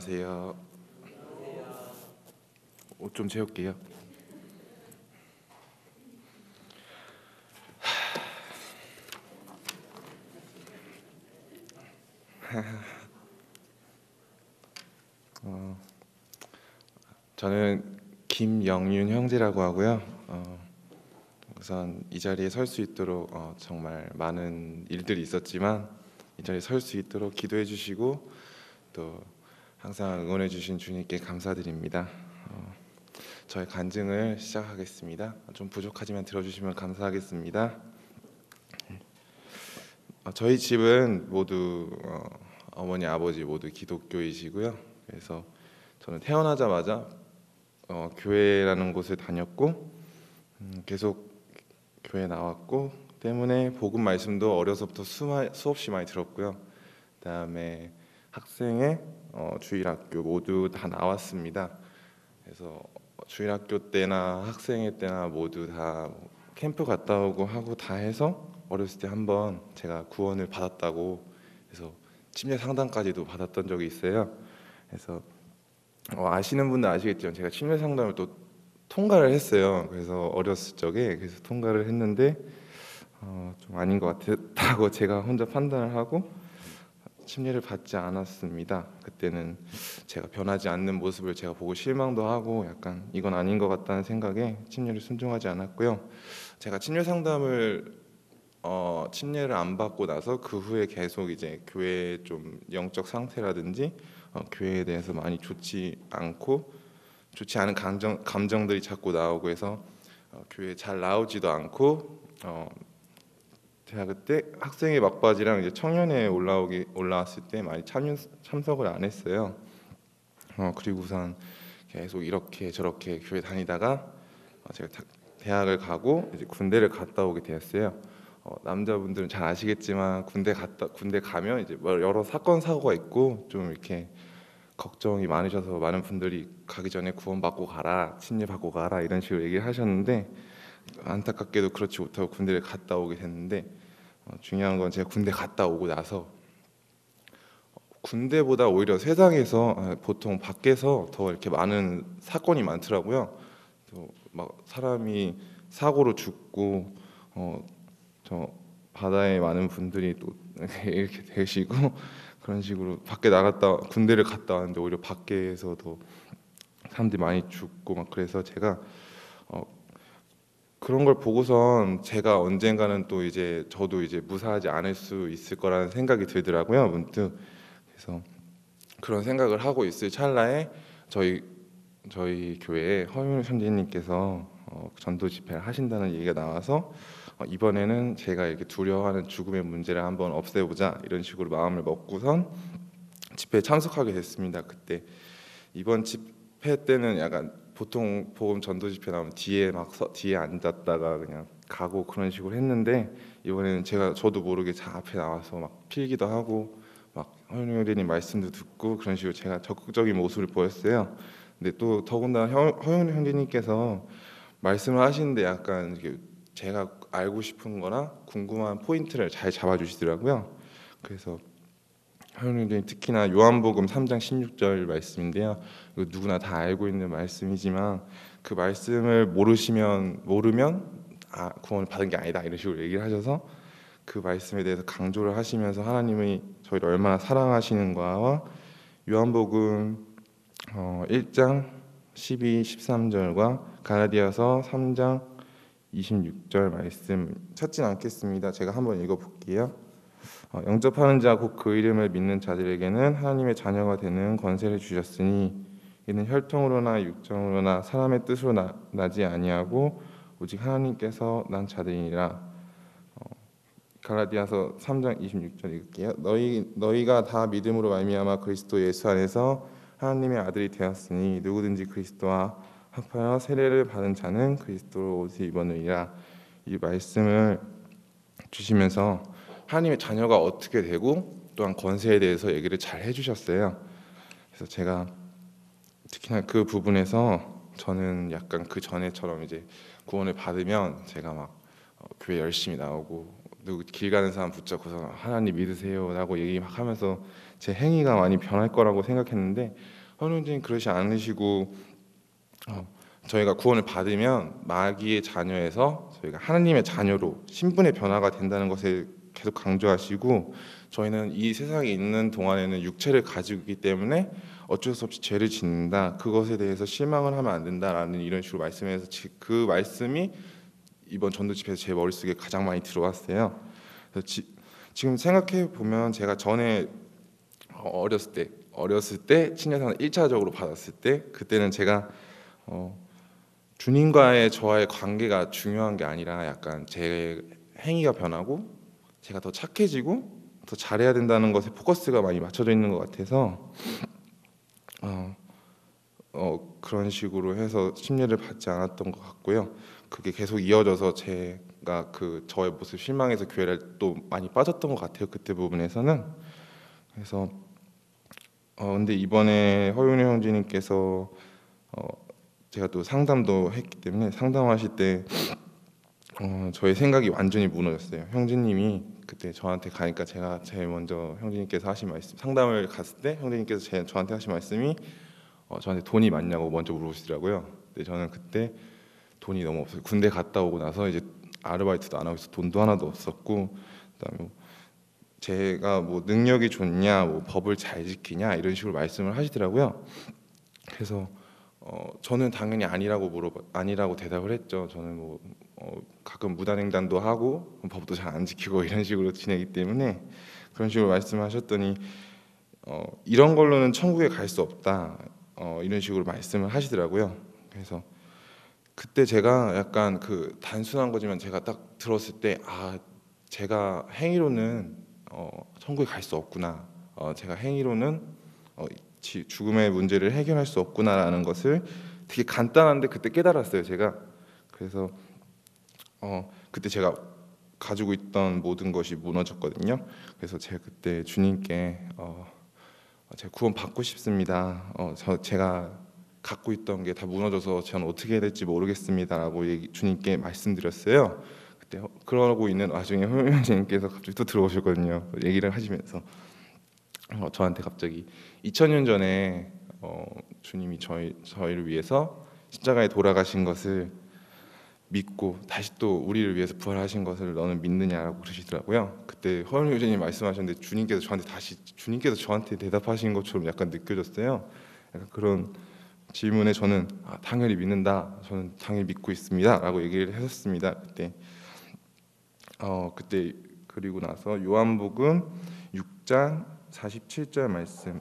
안녕하세요. 옷 좀 채울게요. 저는 김영윤 형제라고 하고요. 우선 이 자리에 설 수 있도록 정말 많은 일들이 있었지만 이 자리에 설 수 있도록 기도해 주시고 또 항상 응원해 주신 주님께 감사드립니다. 저의 간증을 시작하겠습니다. 좀 부족하지만 들어주시면 감사하겠습니다. 저희 집은 모두 어머니 아버지 모두 기독교이시고요. 그래서 저는 태어나자마자 교회라는 곳을 다녔고 계속 교회 나왔고 때문에 복음 말씀도 어려서부터 수없이 많이 들었고요. 그다음에 학생회, 주일학교 모두 다 나왔습니다. 그래서 주일학교 때나 학생회 때나 모두 다 캠프 갔다 오고 하고 다 해서 어렸을 때 한번 제가 구원을 받았다고 해서 침례 상담까지도 받았던 적이 있어요. 그래서 아시는 분들 아시겠지만 제가 침례 상담을 또 통과를 했어요. 그래서 어렸을 적에 그래서 통과를 했는데 좀 아닌 것 같다고 제가 혼자 판단을 하고 침례를 받지 않았습니다. 그때는 제가 변하지 않는 모습을 제가 보고 실망도 하고 약간 이건 아닌 것 같다는 생각에 침례를 순종하지 않았고요. 제가 침례 상담을 침례를 안 받고 나서 그 후에 계속 이제 교회의 좀 영적 상태라든지 교회에 대해서 많이 좋지 않은 감정들이 자꾸 나오고 해서 교회에 잘 나오지도 않고 제가 그때 학생회 막바지랑 이제 청년회에 올라왔을 때 많이 참석을 안 했어요. 그리고 우선 계속 이렇게 저렇게 교회 다니다가 제가 대학을 가고 이제 군대를 갔다 오게 되었어요. 남자분들은 잘 아시겠지만 군대 가면 이제 뭐 여러 사건 사고가 있고 좀 이렇게 걱정이 많으셔서 많은 분들이 가기 전에 구원받고 가라, 침례 받고 가라 이런 식으로 얘기를 하셨는데 안타깝게도 그렇지 못하고 군대를 갔다 오게 됐는데 중요한 건 제가 군대 갔다 오고 나서 군대보다 오히려 세상에서 보통 밖에서 더 이렇게 많은 사건이 많더라고요. 또 막 사람이 사고로 죽고 저 바다에 많은 분들이 또 이렇게 되시고 그런 식으로 군대를 갔다 왔는데 오히려 밖에서도 사람들이 많이 죽고 막 그래서 제가 그런 걸 보고선 제가 언젠가는 또 이제 저도 이제 무사하지 않을 수 있을 거라는 생각이 들더라고요. 문득. 그래서 그런 생각을 하고 있을 찰나에 저희 교회에 허윤 선생님께서 전도 집회를 하신다는 얘기가 나와서 이번에는 제가 이렇게 두려워하는 죽음의 문제를 한번 없애보자 이런 식으로 마음을 먹고선 집회에 참석하게 됐습니다. 그때 이번 집회 때는 약간 보통 복음 전도 집회 나오면 뒤에 앉았다가 그냥 가고 그런 식으로 했는데 이번에는 저도 모르게 앞에 나와서 막 필기도 하고 막 허윤 말씀도 듣고 그런 식으로 제가 적극적인 모습을 보였어요. 근데 또 더군다나 허윤 형제님께서 말씀을 하시는데 약간 이렇게 제가 알고 싶은 거나 궁금한 포인트를 잘 잡아주시더라고요. 그래서 허윤 형제님 특히나 요한복음 3장 16절 말씀인데요. 이거 누구나 다 알고 있는 말씀이지만 그 말씀을 모르면 구원을 받은 게 아니다 이런 식으로 얘기를 하셔서 그 말씀에 대해서 강조를 하시면서 하나님이 저희를 얼마나 사랑하시는가와 요한복음 1장 12, 13절과 갈라디아서 3장 26절 말씀 찾진 않겠습니다. 제가 한번 읽어볼게요. 영접하는 자 곧 그 이름을 믿는 자들에게는 하나님의 자녀가 되는 권세를 주셨으니 이는 혈통으로나 육정으로나 사람의 뜻으로 나지 아니하고 오직 하나님께서 난 자들이니라. 갈라디아서 3장 26절 읽을게요. 너희가 다 믿음으로 말미암아 그리스도 예수 안에서 하나님의 아들이 되었으니 누구든지 그리스도와 합하여 세례를 받은 자는 그리스도로 옷을 입었느니라. 이 말씀을 주시면서 하나님의 자녀가 어떻게 되고 또한 권세에 대해서 얘기를 잘 해주셨어요. 그래서 제가 특히나 그 부분에서 저는 약간 그 전에처럼 이제 구원을 받으면 제가 막 교회 열심히 나오고 누구 길 가는 사람 붙잡고서 하나님 믿으세요라고 얘기 막 하면서 제 행위가 많이 변할 거라고 생각했는데 헌영진이 그러지 않으시고 저희가 구원을 받으면 마귀의 자녀에서 저희가 하나님의 자녀로 신분의 변화가 된다는 것을 계속 강조하시고 저희는 이 세상에 있는 동안에는 육체를 가지고 있기 때문에 어쩔 수 없이 죄를 짓는다. 그것에 대해서 실망을 하면 안 된다라는 이런 식으로 말씀해서 그 말씀이 이번 전도 집회에서 제 머릿속에 가장 많이 들어왔어요. 그래서 지금 생각해 보면 제가 전에 어렸을 때 침례산을 1차적으로 받았을 때 그때는 제가 주님과의 저와의 관계가 중요한 게 아니라 약간 제 행위가 변하고 제가 더 착해지고 더 잘해야 된다는 것에 포커스가 많이 맞춰져 있는 것 같아서 그런 식으로 해서 침례를 받지 않았던 것 같고요. 그게 계속 이어져서 제가 저의 모습 실망해서 교회를 또 많이 빠졌던 것 같아요. 그때 부분에서는. 그래서 근데 이번에 허윤희 형제님께서 제가 또 상담도 했기 때문에 상담하실 때 저의 생각이 완전히 무너졌어요. 형제님이 그때 저한테 가니까 제가 제일 먼저 형제님께서 하신 말씀, 상담을 갔을 때 형제님께서 저한테 하신 말씀이 저한테 돈이 많냐고 먼저 물어보시더라고요. 근데 저는 그때 돈이 너무 없어요. 군대 갔다 오고 나서 이제 아르바이트도 안 하고 있어 돈도 하나도 없었고 그다음에 제가 뭐 능력이 좋냐, 뭐 법을 잘 지키냐 이런 식으로 말씀을 하시더라고요. 그래서 저는 당연히 아니라고 대답을 했죠. 저는 뭐 가끔 무단횡단도 하고 법도 잘 안 지키고 이런 식으로 지내기 때문에 그런 식으로 말씀하셨더니 이런 걸로는 천국에 갈 수 없다 이런 식으로 말씀을 하시더라고요. 그래서 그때 제가 약간 단순한 거지만 제가 딱 들었을 때 제가 행위로는 천국에 갈 수 없구나. 제가 행위로는 죽음의 문제를 해결할 수 없구나라는 것을 되게 간단한데 그때 깨달았어요. 제가. 그래서 그때 제가 가지고 있던 모든 것이 무너졌거든요. 그래서 제가 그때 주님께 제가 구원 받고 싶습니다. 제가 갖고 있던 게 다 무너져서 저는 어떻게 해야 될지 모르겠습니다라고 주님께 말씀드렸어요. 그때 그러고 있는 와중에 호영님께서 갑자기 또 들어오셨거든요. 얘기를 하시면서 저한테 갑자기 2000년 전에 주님이 저희를 위해서 십자가에 돌아가신 것을 믿고 다시 또 우리를 위해서 부활하신 것을 너는 믿느냐라고 그러시더라고요. 그때 허영 교수님 말씀하셨는데 주님께서 저한테 대답하신 것처럼 약간 느껴졌어요. 약간 그런 질문에 저는 당연히 믿는다. 저는 당연히 믿고 있습니다라고 얘기를 했었습니다. 그때 그리고 나서 요한복음 6장 47절 말씀.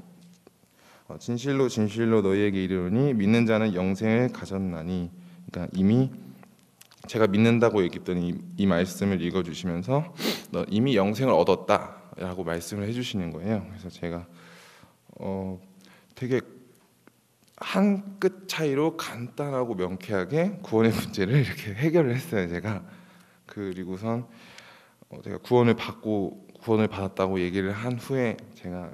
진실로 진실로 너희에게 이르노니 믿는 자는 영생을 가졌나니. 그러니까 이미 제가 믿는다고 얘기했더니 이 말씀을 읽어주시면서 너 이미 영생을 얻었다라고 말씀을 해주시는 거예요. 그래서 제가 되게 한 끗 차이로 간단하고 명쾌하게 구원의 문제를 이렇게 해결을 했어요. 제가 그리고선 제가 구원을 받았다고 얘기를 한 후에 제가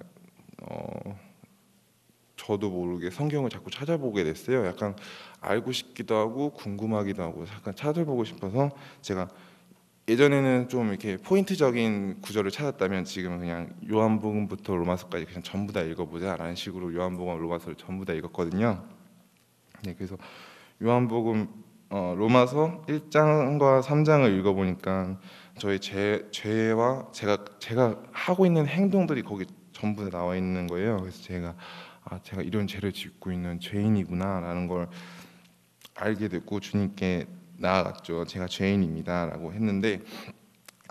저도 모르게 성경을 자꾸 찾아보게 됐어요. 약간 알고 싶기도 하고 궁금하기도 하고 약간 찾아보고 싶어서 제가 예전에는 좀 이렇게 포인트적인 구절을 찾았다면 지금은 그냥 요한복음부터 로마서까지 그냥 전부 다 읽어보자라는 식으로 요한복음, 로마서를 전부 다 읽었거든요. 네, 그래서 요한복음, 로마서 1장과 3장을 읽어보니까 저희 죄와 제가 하고 있는 행동들이 거기 전부 다 나와 있는 거예요. 그래서 제가 이런 죄를 짓고 있는 죄인이구나라는 걸 알게 됐고 주님께 나아갔죠. 제가 죄인입니다라고 했는데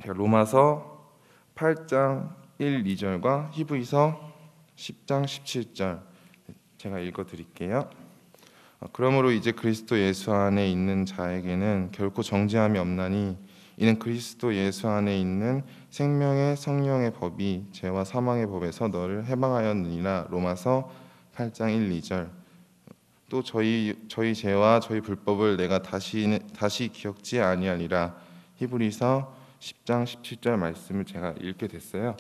제가 로마서 8장 1, 2절과 히브리서 10장 17절 제가 읽어드릴게요. 그러므로 이제 그리스도 예수 안에 있는 자에게는 결코 정죄함이 없나니 이는 그리스도 예수 안에 있는 생명의 성령의 법이 죄와 사망의 법에서 너를 해방하였느니라. 로마서 8장 1, 2절. 또 저희 죄와 저희 불법을 내가 다시 기억지 아니하리라. 히브리서 10장 17절 말씀을 제가 읽게 됐어요.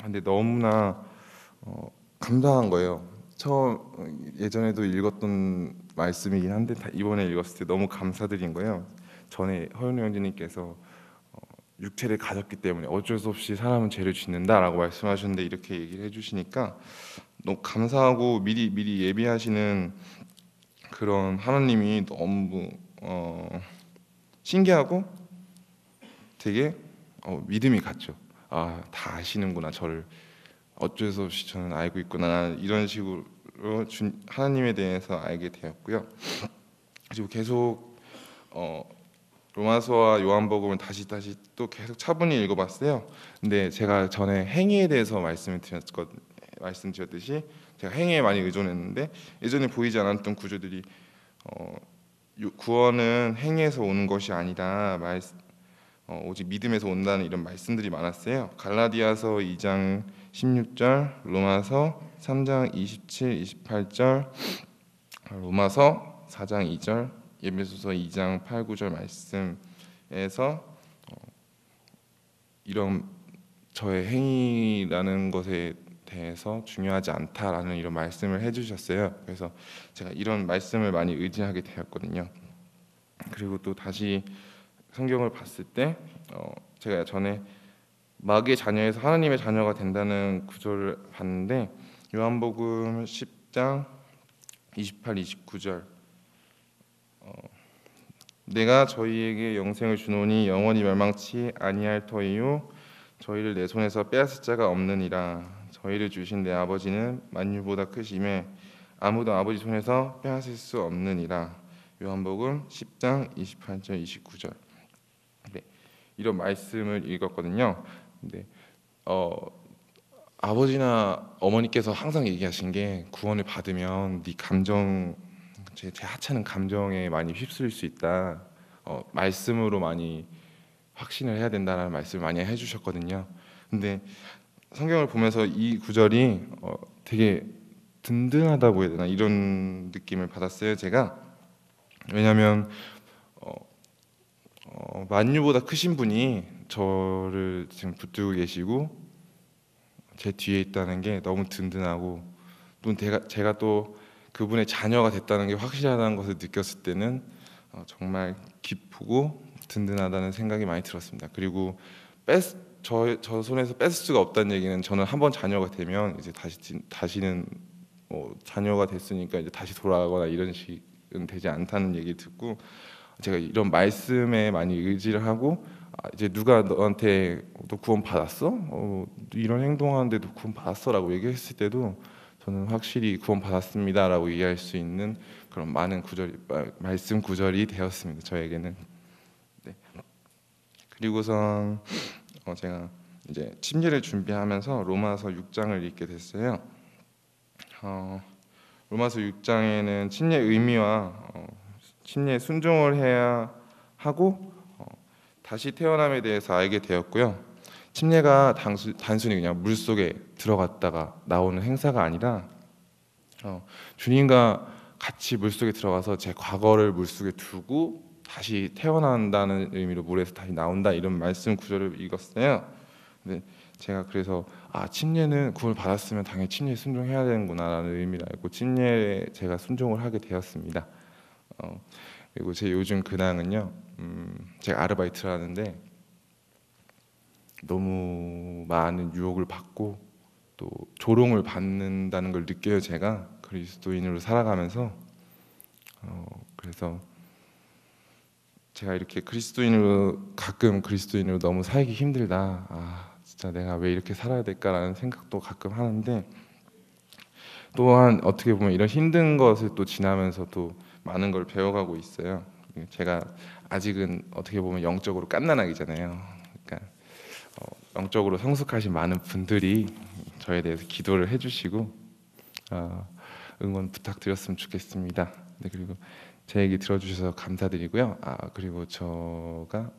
근데 너무나 감사한 거예요. 예전에도 읽었던 말씀이긴 한데 이번에 읽었을 때 너무 감사드린 거예요. 전에 허윤 형제님께서 육체를 가졌기 때문에 어쩔 수 없이 사람은 죄를 짓는다라고 말씀하셨는데 이렇게 얘기를 해주시니까 너무 감사하고 미리 예비하시는 그런 하나님이 너무 신기하고 되게 믿음이 갔죠. 아, 다 아시는구나. 저를 어쩔 수 없이 저는 알고 있구나. 이런 식으로 하나님에 대해서 알게 되었고요. 그리고 계속 로마서와 요한복음을 다시 또 계속 차분히 읽어봤어요. 근데 제가 전에 행위에 대해서 말씀드렸듯이 제가 행위에 많이 의존했는데 예전에 보이지 않았던 구조들이 구원은 행위에서 오는 것이 아니라 오직 믿음에서 온다는 이런 말씀들이 많았어요. 갈라디아서 2장 16절, 로마서 3장 27, 28절, 로마서 4장 2절, 에베소서 2장 8, 9절 말씀에서 이런 저의 행위라는 것에 대해서 중요하지 않다라는 이런 말씀을 해주셨어요. 그래서 제가 이런 말씀을 많이 의지하게 되었거든요. 그리고 또 다시 성경을 봤을 때 제가 전에 마귀의 자녀에서 하나님의 자녀가 된다는 구절을 봤는데 요한복음 10장 28, 29절 내가 저희에게 영생을 주노니 영원히 멸망치 아니할 터이요 저희를 내 손에서 빼앗을 자가 없느니라. 저희를 주신 내 아버지는 만유보다 크심에 아무도 아버지 손에서 빼앗을 수 없느니라. 요한복음 10장 28절 29절. 네, 이런 말씀을 읽었거든요. 근데 아버지나 어머니께서 항상 얘기하신 게 구원을 받으면 네 감정 제 하찮은 감정에 많이 휩쓸릴 수 있다. 말씀으로 많이 확신을 해야 된다는 말씀을 많이 해주셨거든요. 근데 성경을 보면서 이 구절이 되게 든든하다고 해야 되나 이런 느낌을 받았어요. 제가 왜냐하면 만유보다 크신 분이 저를 지금 붙들고 계시고 제 뒤에 있다는 게 너무 든든하고 또 제가 또 그분의 자녀가 됐다는 게 확실하다는 것을 느꼈을 때는 정말 기쁘고 든든하다는 생각이 많이 들었습니다. 그리고 저 손에서 뺏을 수가 없다는 얘기는 저는 한번 자녀가 되면 이제 다시는 자녀가 됐으니까 이제 다시 돌아가거나 이런 식은 되지 않다는 얘기 듣고 제가 이런 말씀에 많이 의지를 하고 이제 누가 너한테 너 구원 받았어? 이런 행동하는데 너 구원 받았어라고 얘기했을 때도 저는 확실히 구원 받았습니다라고 얘기할 수 있는 그런 많은 말씀 구절이 되었습니다. 저에게는. 네. 그리고선 제가 이제 침례를 준비하면서 로마서 6장을 읽게 됐어요. 로마서 6장에는 침례 의미와 침례에 순종을 해야 하고 다시 태어남에 대해서 알게 되었고요. 침례가 단순히 그냥 물 속에 들어갔다가 나오는 행사가 아니라 주님과 같이 물 속에 들어가서 제 과거를 물 속에 두고 다시 태어난다는 의미로 물에서 다시 나온다 이런 말씀 구절을 읽었어요. 근데 제가 그래서 침례는 구원을 받았으면 당연히 침례에 순종해야 되는구나라는 의미를 알고 침례에 제가 순종을 하게 되었습니다. 그리고 제 요즘 근황은요. 제가 아르바이트를 하는데 너무 많은 유혹을 받고 또 조롱을 받는다는 걸 느껴요. 제가 그리스도인으로 살아가면서 그래서 제가 이렇게 가끔 그리스도인으로 너무 살기 힘들다. 진짜 내가 왜 이렇게 살아야 될까라는 생각도 가끔 하는데 또한 어떻게 보면 이런 힘든 것을 또 지나면서 또 많은 걸 배워가고 있어요. 제가 아직은 어떻게 보면 영적으로 갓난아기잖아요. 그러니까 영적으로 성숙하신 많은 분들이 저에 대해서 기도를 해주시고 응원 부탁드렸으면 좋겠습니다. 네, 그리고 제 얘기 들어주셔서 감사드리고요. 그리고 제가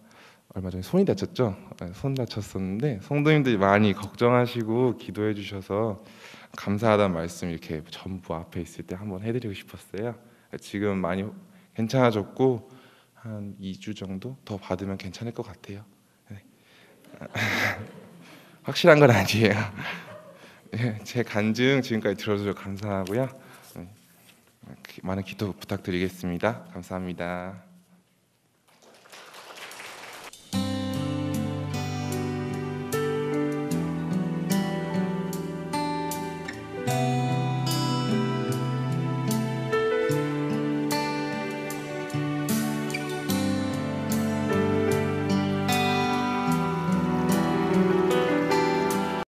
얼마 전에 손이 다쳤죠. 손 다쳤었는데 성도님들이 많이 걱정하시고 기도해 주셔서 감사하다는 말씀 이렇게 전부 앞에 있을 때 한번 해드리고 싶었어요. 지금 많이 괜찮아졌고 한 2주 정도 더 받으면 괜찮을 것 같아요. 네. 확실한 건 아니에요. 네, 제 간증 지금까지 들어주셔서 감사하고요. 네. 많은 기도 부탁드리겠습니다. 감사합니다.